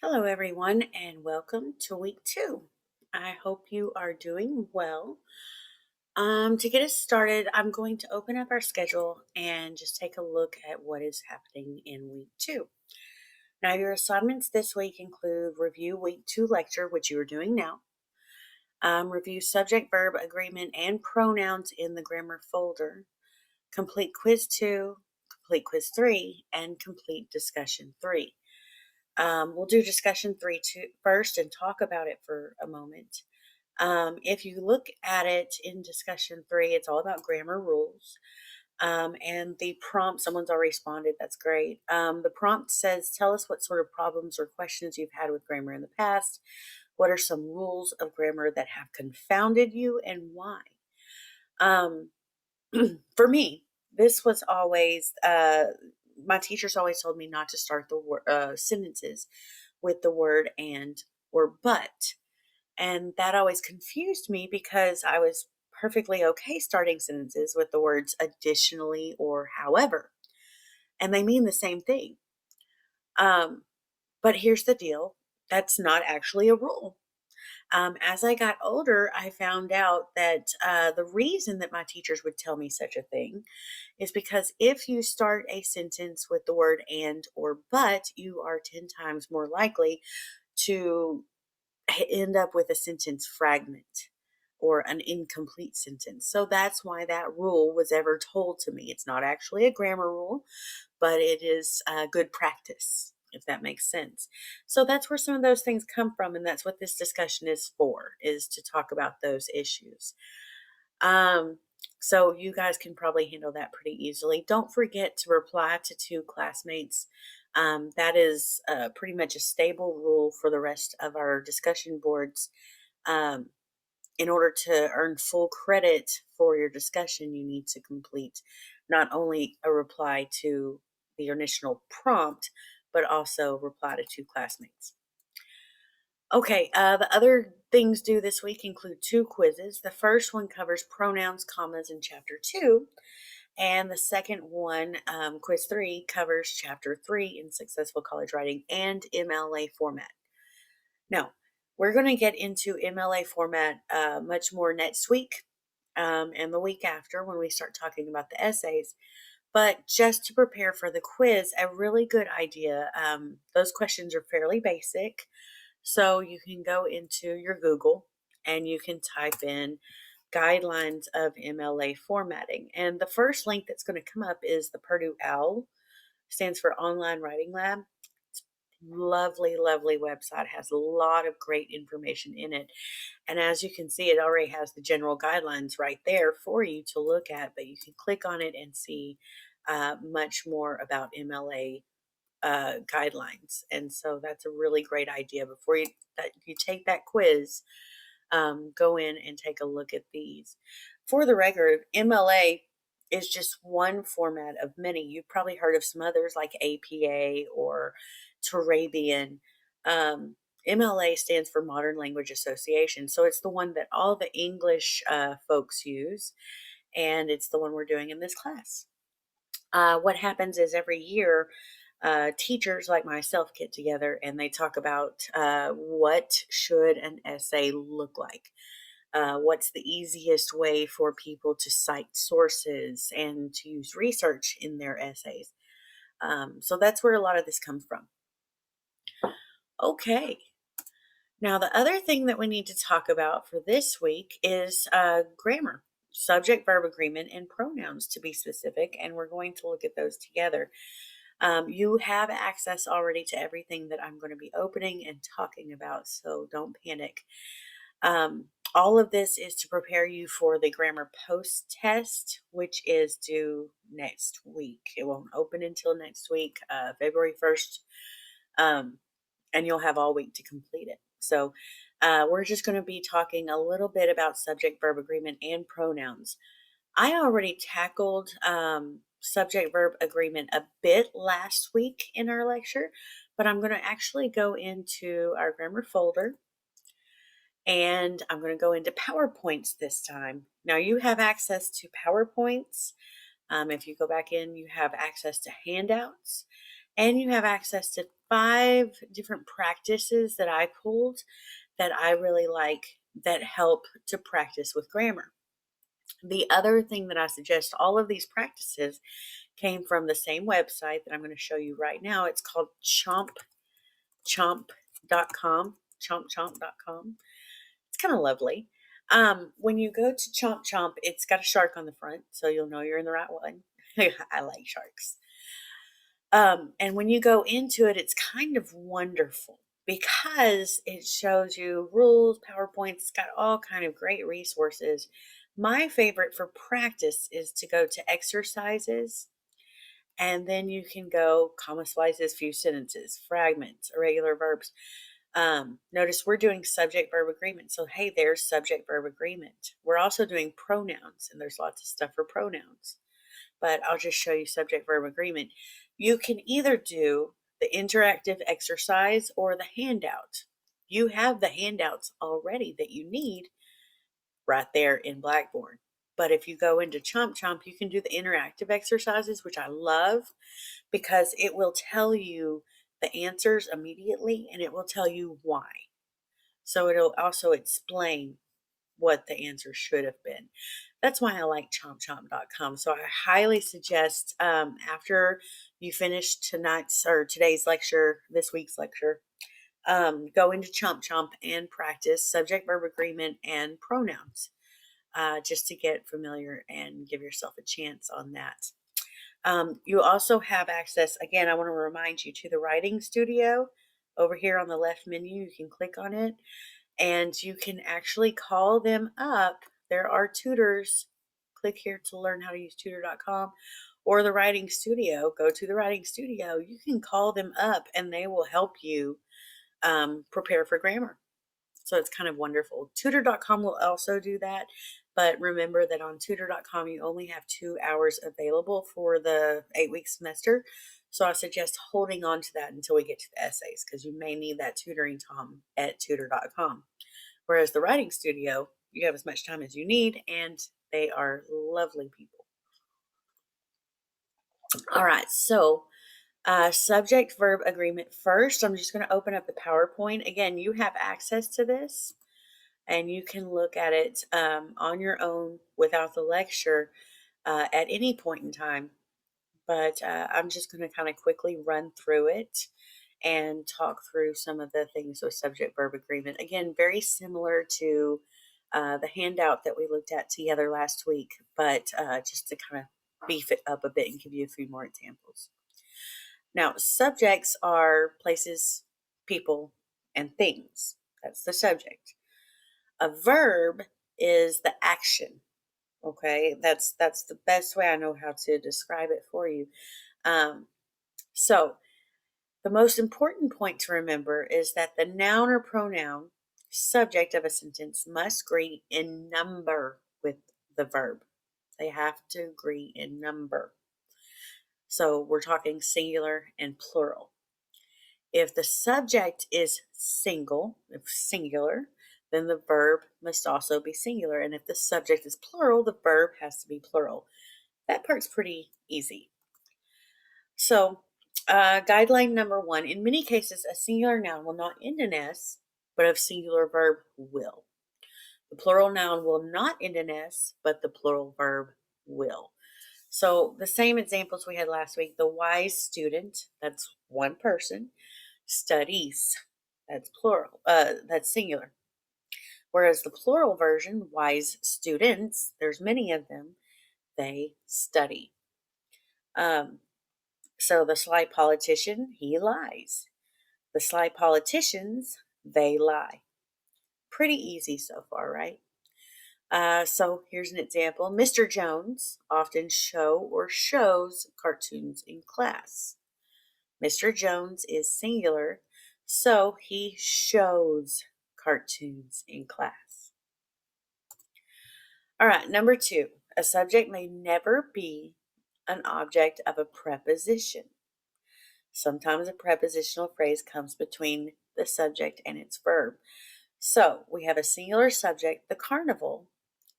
Hello, everyone, and welcome to week 2. I hope you are doing well. To get us started, I'm going to open up our schedule and just take a look at what is happening in week 2. Now, your assignments this week include review week 2 lecture, which you are doing now, review subject verb agreement and pronouns in the grammar folder, complete quiz 2, complete quiz 3, and complete discussion 3. We'll do discussion 3 first and talk about it for a moment. If you look at it in discussion 3, it's all about grammar rules. And the prompt, someone's already responded. That's great. The prompt says, tell us what sort of problems or questions you've had with grammar in the past. What are some rules of grammar that have confounded you and why? Um, for me, this was always, my teachers always told me not to start the sentences with the word and or but. And that always confused me because I was perfectly okay starting sentences with the words additionally or however, and they mean the same thing. Um, but here's the deal, that's not actually a rule. As I got older, I found out that the reason that my teachers would tell me such a thing is because if you start a sentence with the word and or but, you are 10 times more likely to end up with a sentence fragment or an incomplete sentence. So that's why that rule was ever told to me. It's not actually a grammar rule, but it is good practice, if that makes sense. So that's where some of those things come from, and that's what this discussion is for, is to talk about those issues. Um, so you guys can probably handle that pretty easily. Don't forget to reply to 2 classmates. That is pretty much a stable rule for the rest of our discussion boards. Um, in order to earn full credit for your discussion, you need to complete not only a reply to the initial prompt, but also reply to 2 classmates. Okay, the other things due this week include 2 quizzes. The first one covers pronouns, commas in chapter 2, and the second one, quiz 3, covers chapter 3 in successful college writing and MLA format. Now, we're going to get into MLA format much more next week and the week after when we start talking about the essays. But just to prepare for the quiz, a really good idea. Those questions are fairly basic. So you can go into your Google and you can type in guidelines of MLA formatting. And the first link that's going to come up is the Purdue OWL, stands for Online Writing Lab. It's lovely, lovely website, has a lot of great information in it. And as you can see, it already has the general guidelines right there for you to look at, but you can click on it and see much more about MLA guidelines. And so that's a really great idea. Before you take that quiz, go in and take a look at these. For the record, MLA is just one format of many. You've probably heard of some others like APA or Turabian. MLA stands for Modern Language Association. So it's the one that all the English folks use, and it's the one we're doing in this class. What happens is every year, teachers like myself get together and they talk about what should an essay look like. What's the easiest way for people to cite sources and to use research in their essays? So that's where a lot of this comes from. Okay. Now, the other thing that we need to talk about for this week is grammar, subject verb agreement, and pronouns to be specific. And we're going to look at those together. You have access already to everything that I'm going to be opening and talking about, so don't panic. All of this is to prepare you for the grammar post test, which is due next week. It won't open until next week, February 1st, and you'll have all week to complete it. So we're just going to be talking a little bit about subject verb agreement and pronouns. I already tackled subject verb agreement a bit last week in our lecture, but I'm going to actually go into our grammar folder and I'm going to go into PowerPoints this time. Now you have access to PowerPoints. If you go back in, you have access to handouts and you have access to 5 different practices that I pulled that I really like that help to practice with grammar. The other thing that I suggest, all of these practices came from the same website that I'm going to show you right now. It's called chompchomp.com. Chompchomp.com. It's kind of lovely. When you go to Chomp Chomp, it's got a shark on the front, so you'll know you're in the right one. I like sharks. And when you go into it, it's kind of wonderful because it shows you rules, PowerPoints, it's got all kind of great resources. My favorite for practice is to go to exercises, and then you can go comma splices, few sentences, fragments, irregular verbs. Notice we're doing subject verb agreement. So, hey, there's subject verb agreement. We're also doing pronouns, and there's lots of stuff for pronouns. But I'll just show you subject verb agreement. You can either do the interactive exercise or the handout. You have the handouts already that you need right there in Blackboard. But if you go into Chomp Chomp, you can do the interactive exercises, which I love because it will tell you the answers immediately and it will tell you why. So it'll also explain what the answer should have been. That's why I like chompchomp.com. So I highly suggest after you finish tonight's or today's lecture, this week's lecture, go into Chomp Chomp and practice subject verb agreement and pronouns just to get familiar and give yourself a chance on that. You also have access, again, I want to remind you, to the writing studio over here on the left menu. You can click on it and you can actually call them up. There are tutors. Click here to learn how to use tutor.com or the writing studio. Go to the writing studio. You can call them up and they will help you prepare for grammar. So it's kind of wonderful. Tutor.com will also do that. But remember that on tutor.com, you only have 2 hours available for the 8-week semester. So I suggest holding on to that until we get to the essays because you may need that tutoring time at tutor.com. Whereas the writing studio, you have as much time as you need and they are lovely people. All right, so subject verb agreement first. I'm just going to open up the PowerPoint. Again, you have access to this and you can look at it on your own without the lecture at any point in time. But I'm just going to kind of quickly run through it and talk through some of the things with subject verb agreement. Again, very similar to the handout that we looked at together last week, but just to kind of beef it up a bit and give you a few more examples. Now, subjects are places, people, and things. That's the subject. A verb is the action. Okay, that's the best way I know how to describe it for you. So the most important point to remember is that the noun or pronoun subject of a sentence must agree in number with the verb. They have to agree in number. So we're talking singular and plural. If the subject is singular, then the verb must also be singular. And if the subject is plural, the verb has to be plural. That part's pretty easy. So guideline number 1, in many cases, a singular noun will not end in S, but a singular verb will. The plural noun will not end in S, but the plural verb will. So the same examples we had last week, the wise student, that's one person, studies, that's plural, that's singular. Whereas the plural version, wise students, there's many of them, they study. So the sly politician, he lies. The sly politicians, they lie. Pretty easy so far, right? So here's an example. Mr. Jones often shows cartoons in class. Mr. Jones is singular, so he shows cartoons in class. All right, number 2, a subject may never be an object of a preposition. Sometimes a prepositional phrase comes between the subject and its verb. So we have a singular subject, the carnival,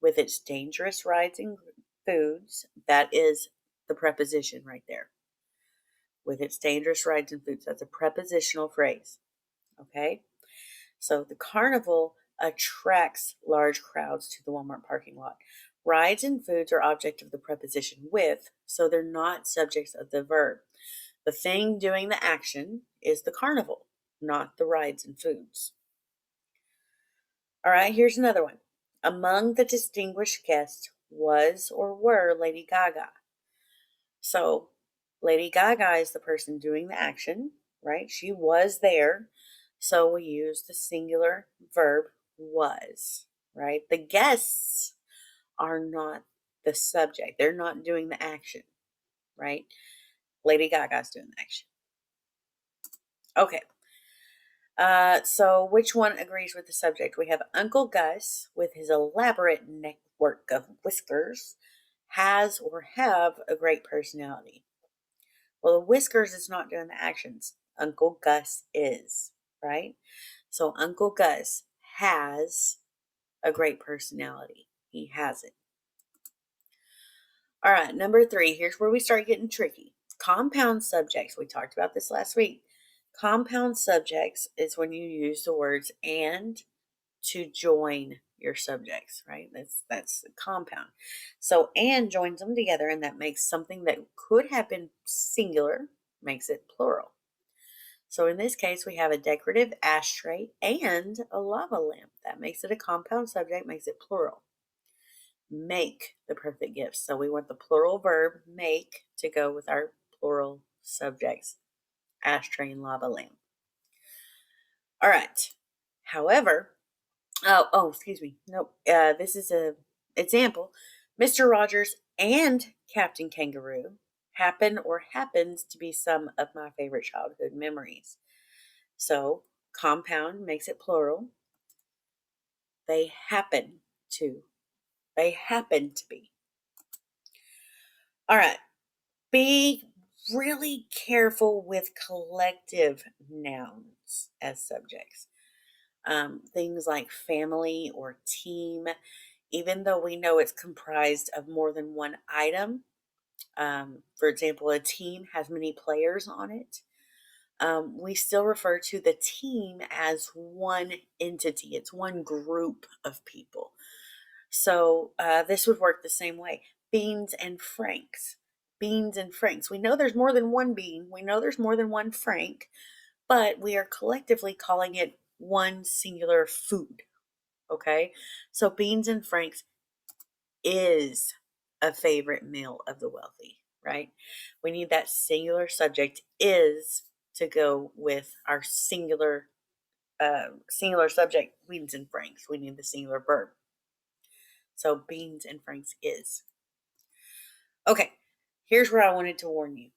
with its dangerous rides and foods. That is the preposition right there. with its dangerous rides and foods. That's a prepositional phrase. Okay? So the carnival attracts large crowds to the Walmart parking lot. Rides and foods are object of the preposition with, so they're not subjects of the verb. The thing doing the action is the carnival, not the rides and foods. All right, here's another one. Among the distinguished guests was or were Lady Gaga. So Lady Gaga is the person doing the action, right? She was there. So we use the singular verb was, right? The guests are not the subject. They're not doing the action, right? Lady Gaga's doing the action. Okay. So which one agrees with the subject? We have Uncle Gus with his elaborate network of whiskers has or have a great personality. Well, the whiskers is not doing the actions. Uncle Gus is, right? So Uncle Gus has a great personality. He has it. All right, number 3. Here's where we start getting tricky. Compound subjects. We talked about this last week. Compound subjects is when you use the words and to join your subjects, right? That's a compound. So and joins them together, and that makes something that could have been singular, makes it plural. So in this case, we have a decorative ashtray and a lava lamp. That makes it a compound subject, makes it plural. Make the perfect gift. So we want the plural verb make to go with our plural subjects, ashtray and lava lamp. All right. However, excuse me. Nope. This is a example. Mr. Rogers and Captain Kangaroo happen or happens to be some of my favorite childhood memories. So compound makes it plural. They happen to. They happen to be. All right. Be really careful with collective nouns as subjects. Things like family or team, even though we know it's comprised of more than one item. For example, a team has many players on it. We still refer to the team as one entity. It's one group of people. So this would work the same way. Beans and Franks. Beans and Franks. We know there's more than one bean. We know there's more than one Frank, but we are collectively calling it one singular food. Okay? So beans and Franks is a favorite meal of the wealthy, right? We need that singular subject is to go with our singular subject, beans and Franks. We need the singular verb. So beans and Franks is. Okay, here's where I wanted to warn you.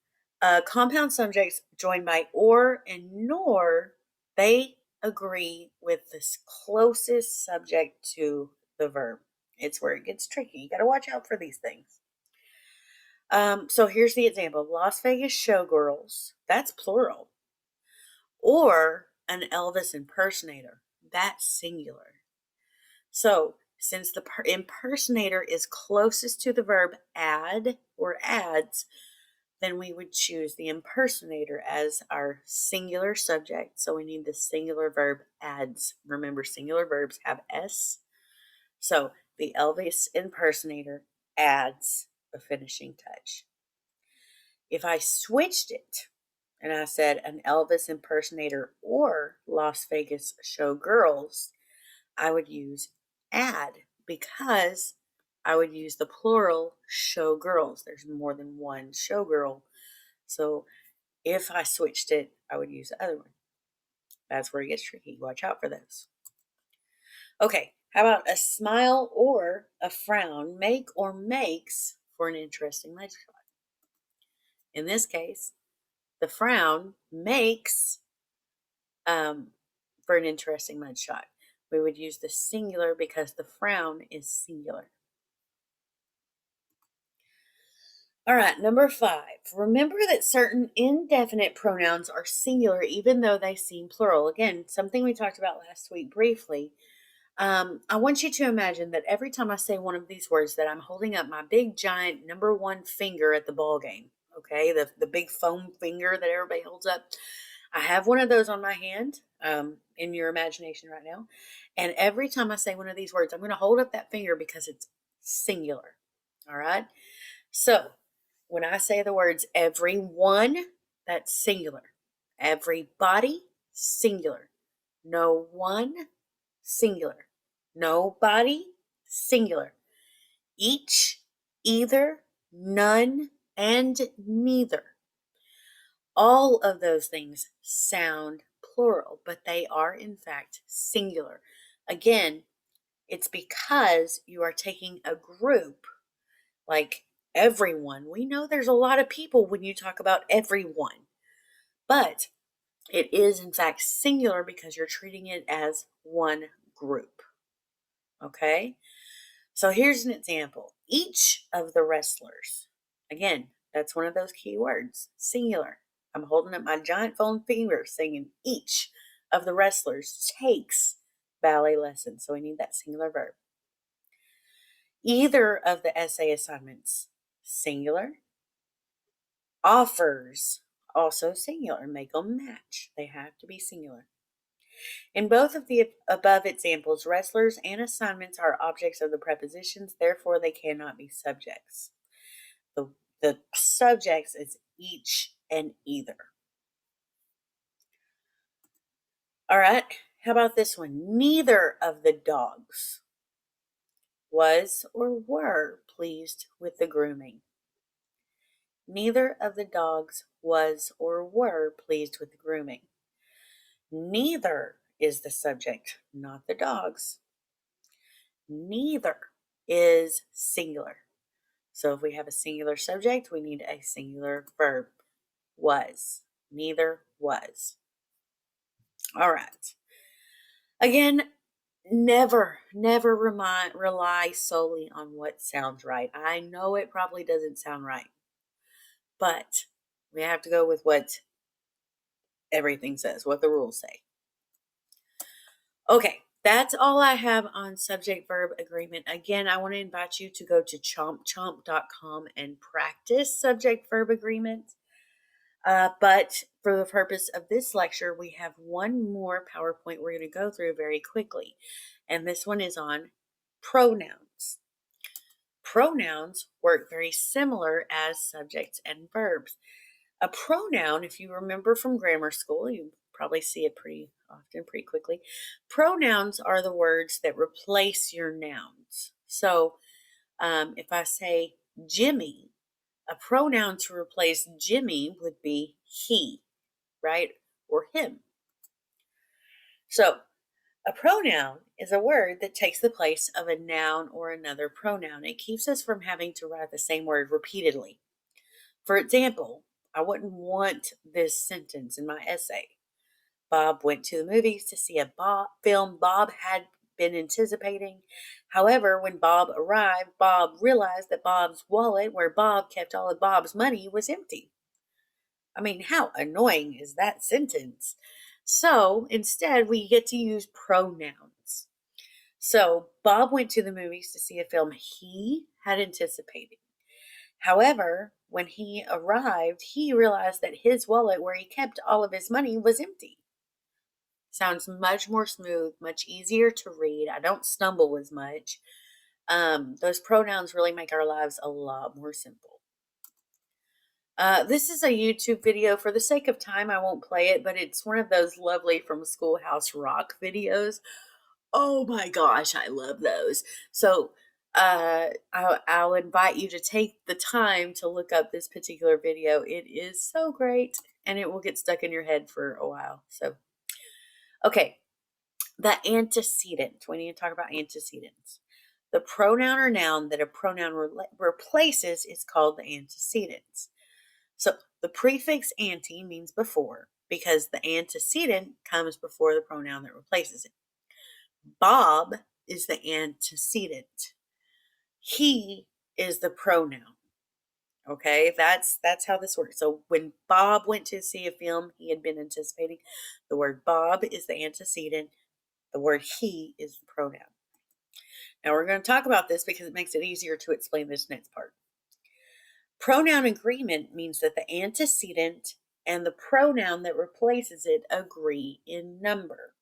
Compound subjects joined by or and nor, they agree with this closest subject to the verb. It's where it gets tricky. You got to watch out for these things. So here's the example. Las Vegas showgirls, that's plural. Or an Elvis impersonator, that's singular. So since the impersonator is closest to the verb add or adds, then we would choose the impersonator as our singular subject. So we need the singular verb adds. Remember, singular verbs have S. So the Elvis impersonator adds a finishing touch. If I switched it and I said an Elvis impersonator or Las Vegas showgirls, I would use add because I would use the plural showgirls. There's more than one showgirl. So if I switched it, I would use the other one. That's where it gets tricky. Watch out for those. Okay, how about a smile or a frown make or makes for an interesting leg shot? In this case, the frown makes for an interesting mud shot. We would use the singular because the frown is singular. All right, number 5. Remember that certain indefinite pronouns are singular even though they seem plural. Again, something we talked about last week briefly. I want you to imagine that every time I say one of these words that I'm holding up my big giant number 1 finger at the ball game. Okay, the big foam finger that everybody holds up. I have one of those on my hand, in your imagination right now. And every time I say one of these words, I'm going to hold up that finger because it's singular. All right. So when I say the words everyone, that's singular. Everybody, singular. No one, singular. Nobody, singular. Each, either, none, and neither. All of those things sound plural, but they are in fact singular. Again, it's because you are taking a group like everyone. We know there's a lot of people when you talk about everyone, but it is in fact singular because you're treating it as one group. Okay? So here's an example. Each of the wrestlers, again, that's one of those key words, singular. I'm holding up my giant foam finger saying each of the wrestlers takes ballet lessons. So we need that singular verb. Either of the essay assignments, singular. Offers, also singular. Make them match. They have to be singular. In both of the above examples, wrestlers and assignments are objects of the prepositions, therefore they cannot be subjects. The subjects is each and either. All right, how about this one? Neither of the dogs was or were pleased with the grooming. Neither of the dogs was or were pleased with the grooming. Neither is the subject, not the dogs. Neither is singular. So if we have a singular subject, we need a singular verb. Was. Neither was. All right. Again, never rely solely on what sounds right. I know it probably doesn't sound right, but we have to go with what everything says, what the rules say. Okay, that's all I have on subject verb agreement. Again, I want to invite you to go to chompchomp.com and practice subject verb agreement. But for the purpose of this lecture, we have one more PowerPoint we're going to go through very quickly. And this one is on pronouns. Pronouns work very similar as subjects and verbs. A pronoun, if you remember from grammar school, you probably see it pretty often, pretty quickly. Pronouns are the words that replace your nouns. So if I say Jimmy, a pronoun to replace Jimmy would be he, right? Or him. So a pronoun is a word that takes the place of a noun or another pronoun. It keeps us from having to write the same word repeatedly. For example, I wouldn't want this sentence in my essay. Bob went to the movies to see a film Bob had been anticipating. However, when Bob arrived, Bob realized that Bob's wallet, where Bob kept all of Bob's money, was empty. I mean, how annoying is that sentence? So instead, we get to use pronouns. So Bob went to the movies to see a film he had anticipated. However, when he arrived, he realized that his wallet, where he kept all of his money, was empty. Sounds much more smooth, much easier to read. I don't stumble as much. Those pronouns really make our lives a lot more simple. This is a YouTube video. For the sake of time, I won't play it, but it's one of those lovely from Schoolhouse Rock videos. Oh my gosh, I love those. So I'll invite you to take the time to look up this particular video. It is so great, and it will get stuck in your head for a while. So, okay, the antecedent. We need to talk about antecedents. The pronoun or noun that a pronoun replaces is called the antecedents. So the prefix ante means before because the antecedent comes before the pronoun that replaces it. Bob is the antecedent. He is the pronoun. Okay, that's how this works. So when Bob went to see a film he had been anticipating, the word Bob is the antecedent. The word he is the pronoun. Now we're going to talk about this because it makes it easier to explain this next part. Pronoun agreement means that the antecedent and the pronoun that replaces it agree in number.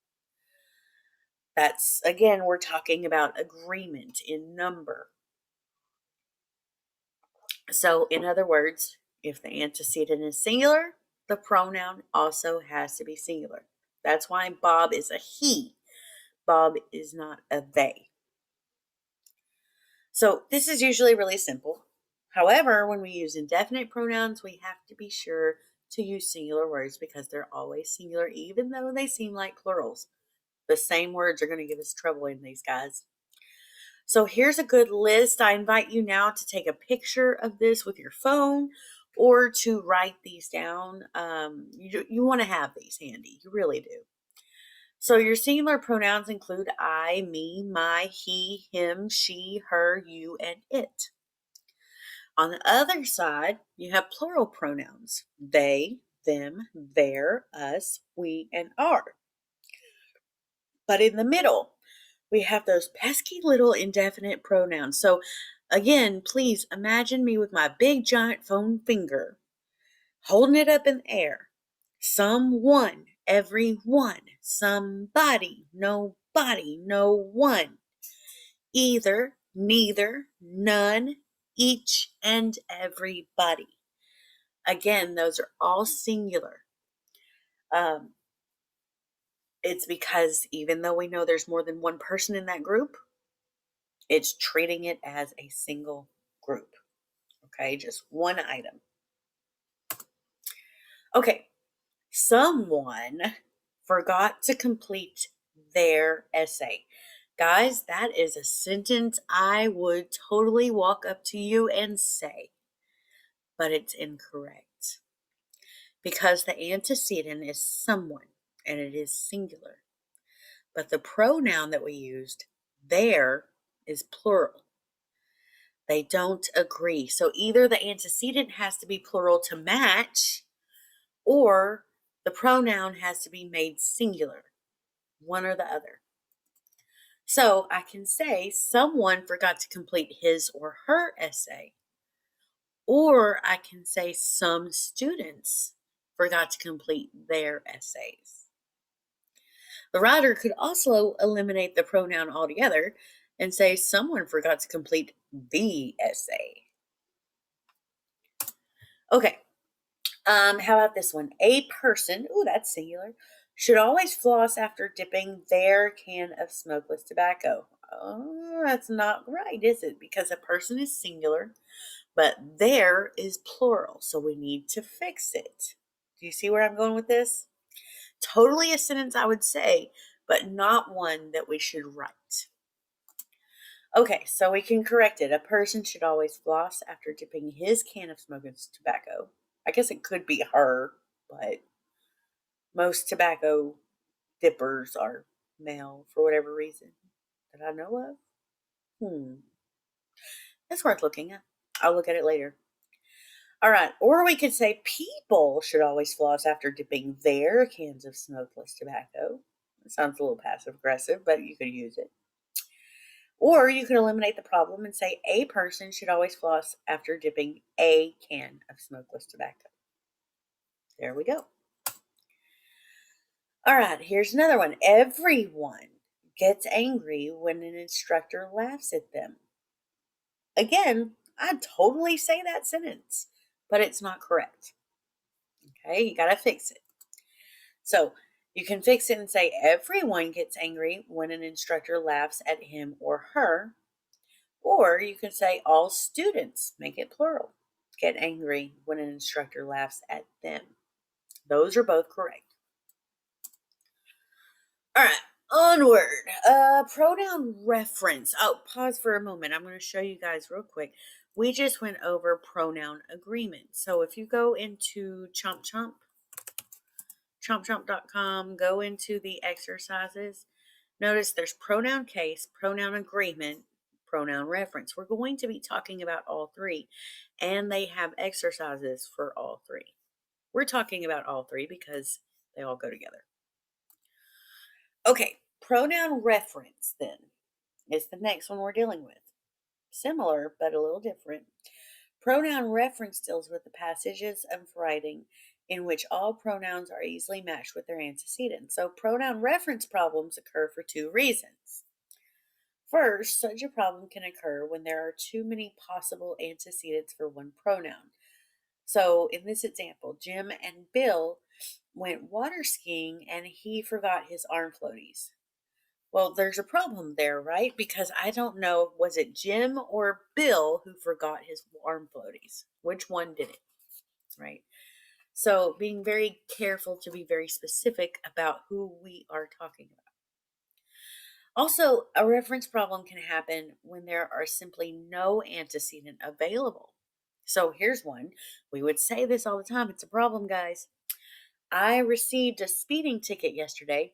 That's, again, we're talking about agreement in number. So, in other words, if the antecedent is singular, the pronoun also has to be singular. That's why Bob is a he. Bob is not a they. So, this is usually really simple. However, when we use indefinite pronouns, we have to be sure to use singular words because they're always singular, even though they seem like plurals. The same words are going to give us trouble in these guys. So here's a good list. I invite you now to take a picture of this with your phone or to write these down. You want to have these handy. You really do. So your singular pronouns include I, me, my, he, him, she, her, you, and it. On the other side, you have plural pronouns. They, them, their, us, we, and our. But in the middle, we have those pesky little indefinite pronouns. So again, please imagine me with my big giant foam finger, holding it up in the air. Someone, everyone, somebody, nobody, no one. Either, neither, none, each, and everybody. Again, those are all singular. It's because even though we know there's more than one person in that group, it's treating it as a single group. Okay, just one item. Okay, someone forgot to complete their essay. Guys, that is a sentence I would totally walk up to you and say, but it's incorrect because the antecedent is someone and it is singular. But the pronoun that we used, there, is plural. They don't agree. So either the antecedent has to be plural to match, or the pronoun has to be made singular, one or the other. So I can say someone forgot to complete his or her essay, or I can say some students forgot to complete their essays. The writer could also eliminate the pronoun altogether and say someone forgot to complete the essay. Okay. How about this one? A person, ooh, that's singular, should always floss after dipping their can of smokeless tobacco. Oh, that's not right, is it? Because a person is singular, but there is plural, so we need to fix it. Do you see where I'm going with this? Totally a sentence I would say, but not one that we should write. Okay, so we can correct it. A person should always floss after dipping his can of smokeless tobacco. I guess it could be her, but most tobacco dippers are male for whatever reason that I know of. That's worth looking at. I'll look at it later. All right, or we could say people should always floss after dipping their cans of smokeless tobacco. It sounds a little passive aggressive, but you could use it. Or you could eliminate the problem and say a person should always floss after dipping a can of smokeless tobacco. There we go. All right, here's another one. Everyone gets angry when an instructor laughs at them. Again, I'd totally say that sentence, but it's not correct. Okay, you got to fix it. So you can fix it and say everyone gets angry when an instructor laughs at him or her. Or you can say all students, make it plural, get angry when an instructor laughs at them. Those are both correct. All right, onward. Pronoun reference. Oh, pause for a moment. I'm going to show you guys real quick. We just went over pronoun agreement. So if you go into chompchomp.com, go into the exercises, notice there's pronoun case, pronoun agreement, pronoun reference. We're going to be talking about all three, and they have exercises for all three. We're talking about all three because they all go together. Okay, pronoun reference then is the next one we're dealing with. Similar, but a little different. Pronoun reference deals with the passages of writing in which all pronouns are easily matched with their antecedents. So, pronoun reference problems occur for two reasons. First, such a problem can occur when there are too many possible antecedents for one pronoun. So, in this example, Jim and Bill went water skiing and he forgot his arm floaties. Well, there's a problem there, right? Because I don't know, was it Jim or Bill who forgot his arm floaties? Which one did it, right? So, being very careful to be very specific about who we are talking about. Also, a reference problem can happen when there are simply no antecedent available. So, here's one. We would say this all the time. It's a problem, guys. I received a speeding ticket yesterday.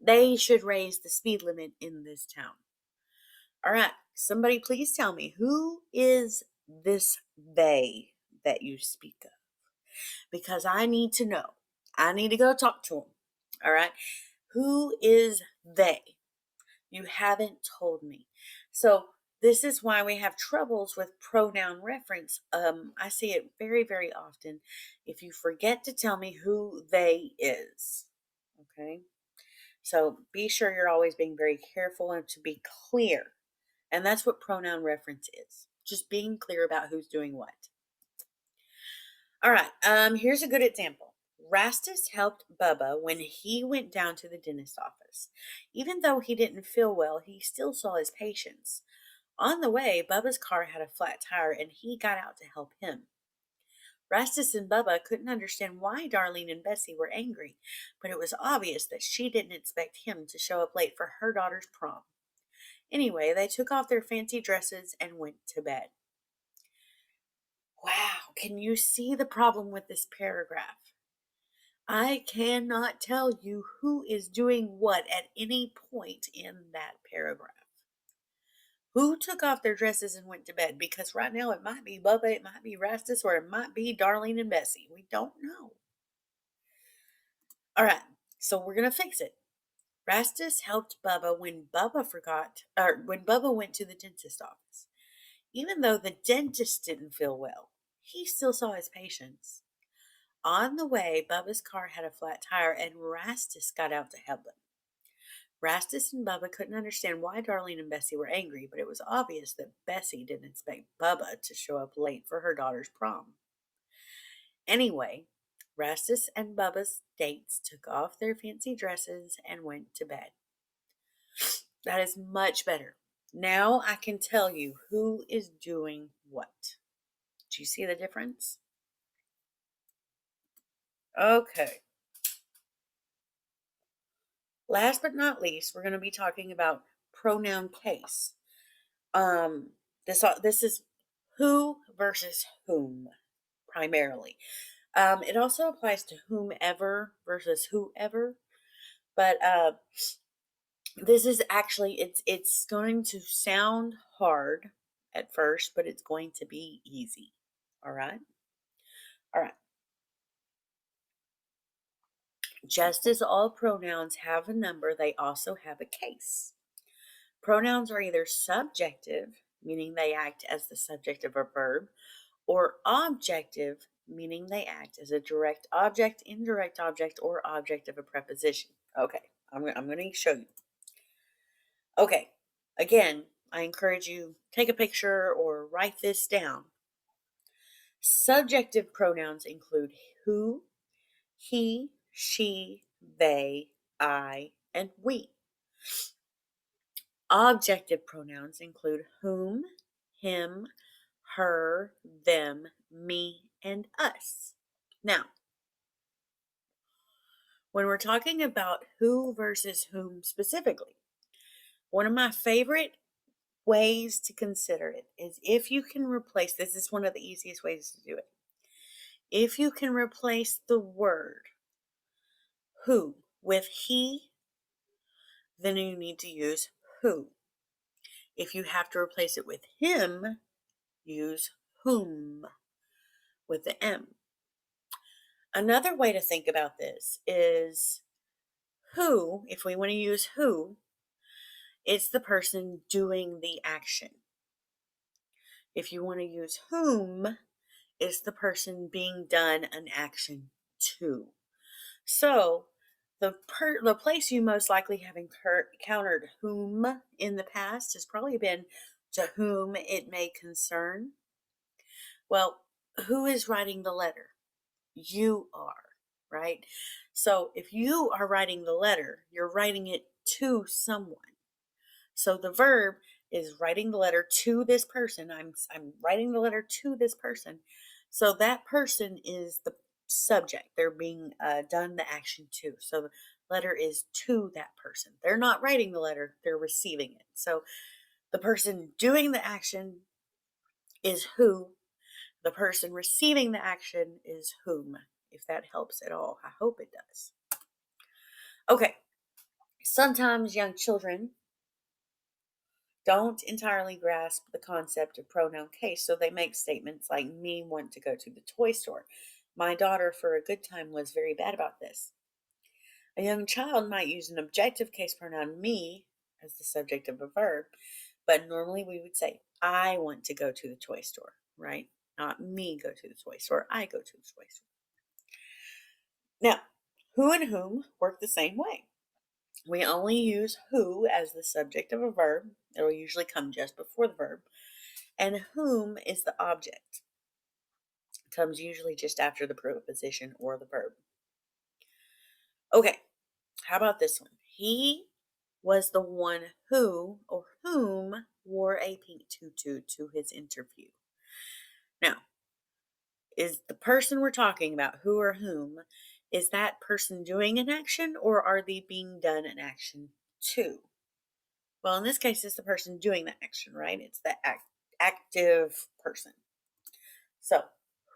They should raise the speed limit in this town. All right, somebody please tell me, who is this they that you speak of? Because I need to know. I need to go talk to them. All right, who is they? You haven't told me. So this is why we have troubles with pronoun reference. I see it very, very often. If you forget to tell me who they is, okay? So be sure you're always being very careful and to be clear. And that's what pronoun reference is. Just being clear about who's doing what. All right, here's a good example. Rastus helped Bubba when he went down to the dentist office. Even though he didn't feel well, he still saw his patients. On the way, Bubba's car had a flat tire and he got out to help him. Rastus and Bubba couldn't understand why Darlene and Bessie were angry, but it was obvious that she didn't expect him to show up late for her daughter's prom. Anyway, they took off their fancy dresses and went to bed. Wow, can you see the problem with this paragraph? I cannot tell you who is doing what at any point in that paragraph. Who took off their dresses and went to bed? Because right now it might be Bubba, it might be Rastus, or it might be Darlene and Bessie. We don't know. All right, so we're going to fix it. Rastus helped Bubba when Bubba went to the dentist office. Even though the dentist didn't feel well, he still saw his patients. On the way, Bubba's car had a flat tire and Rastus got out to help him. Rastus and Bubba couldn't understand why Darlene and Bessie were angry, but it was obvious that Bessie didn't expect Bubba to show up late for her daughter's prom. Anyway, Rastus and Bubba's dates took off their fancy dresses and went to bed. That is much better. Now I can tell you who is doing what. Do you see the difference? Okay. Last but not least, we're going to be talking about pronoun case. This is who versus whom primarily. It also applies to whomever versus whoever, but this is actually it's going to sound hard at first, but it's going to be easy. All right. All right. Just as all pronouns have a number, they also have a case. Pronouns are either subjective, meaning they act as the subject of a verb, or objective, meaning they act as a direct object, indirect object, or object of a preposition. Okay, I'm going to show you. Okay, again, I encourage you, take a picture or write this down. Subjective pronouns include who, he, she, they, I, and we. Objective pronouns include whom, him, her, them, me, and us. Now, when we're talking about who versus whom specifically, one of my favorite ways to consider it is if you can replace, this is one of the easiest ways to do it. If you can replace the word who with he, then you need to use who. If you have to replace it with him, use whom with the M. Another way to think about this is who, if we want to use who, it's the person doing the action. If you want to use whom, it's the person being done an action to. So the place you most likely have encountered whom in the past has probably been to whom it may concern. Well, who is writing the letter? You are, right? So if you are writing the letter, you're writing it to someone. So the verb is writing the letter to this person. I'm writing the letter to this person. So that person is the subject. They're being done the action to. So the letter is to that person. They're not writing the letter, they're receiving it. So the person doing the action is who. The person receiving the action is whom. If that helps at all, I hope it does. Okay, sometimes young children don't entirely grasp the concept of pronoun case, so they make statements like, me want to go to the toy store. My daughter, for a good time, was very bad about this. A young child might use an objective case pronoun, me, as the subject of a verb, but normally we would say, I want to go to the toy store, right? Not me go to the toy store, I go to the toy store. Now, who and whom work the same way. We only use who as the subject of a verb. It will usually come just before the verb. And whom is the object. It comes usually just after the preposition or the verb. Okay, how about this one? He was the one who or whom wore a pink tutu to his interview. Now, is the person we're talking about, who or whom, is that person doing an action or are they being done an action to? Well, in this case, it's the person doing the action, right? It's the active person. So,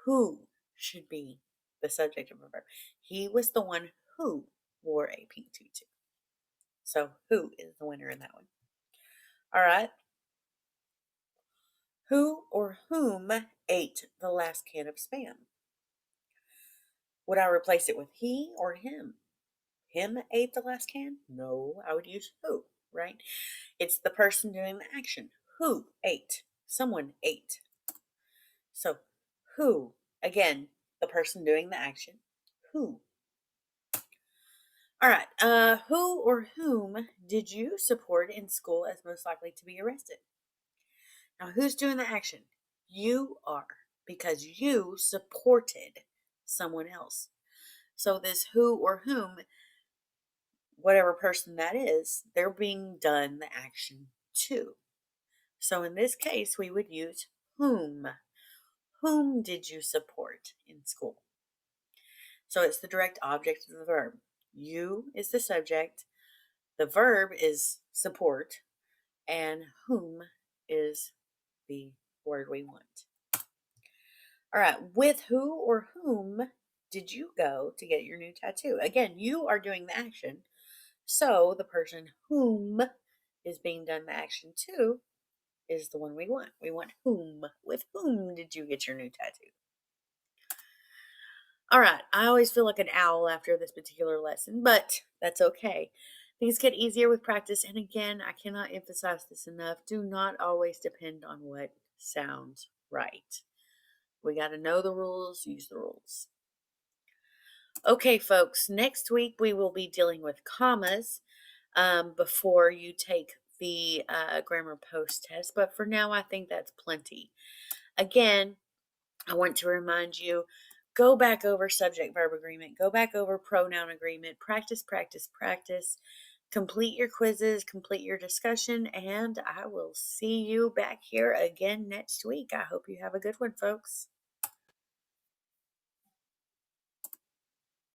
who should be the subject of a verb? He was the one who wore a pink tutu. So, who is the winner in that one? All right. Who or whom ate the last can of Spam? Would I replace it with he or him? Him ate the last can? No, I would use who, right? It's the person doing the action. Who ate? Someone ate. So, who? Again, the person doing the action. Who? All right. Who or whom did you support in school as most likely to be arrested? Now, who's doing the action? You are, because you supported someone else. So this who or whom, whatever person that is, they're being done the action to. So in this case, we would use whom. Whom did you support in school? So it's the direct object of the verb. You is the subject. The verb is support. And whom is the word we want. All right. With who or whom did you go to get your new tattoo? Again, you are doing the action. So the person whom is being done the action to is the one we want. We want whom. With whom did you get your new tattoo? All right. I always feel like an owl after this particular lesson, but that's okay. Things get easier with practice. And again, I cannot emphasize this enough. Do not always depend on what sounds right. We got to know the rules, use the rules. Okay, folks, next week we will be dealing with commas before you take the grammar post test. But for now, I think that's plenty. Again, I want to remind you, go back over subject-verb agreement. Go back over pronoun agreement. Practice, practice, practice. Complete your quizzes. Complete your discussion. And I will see you back here again next week. I hope you have a good one, folks.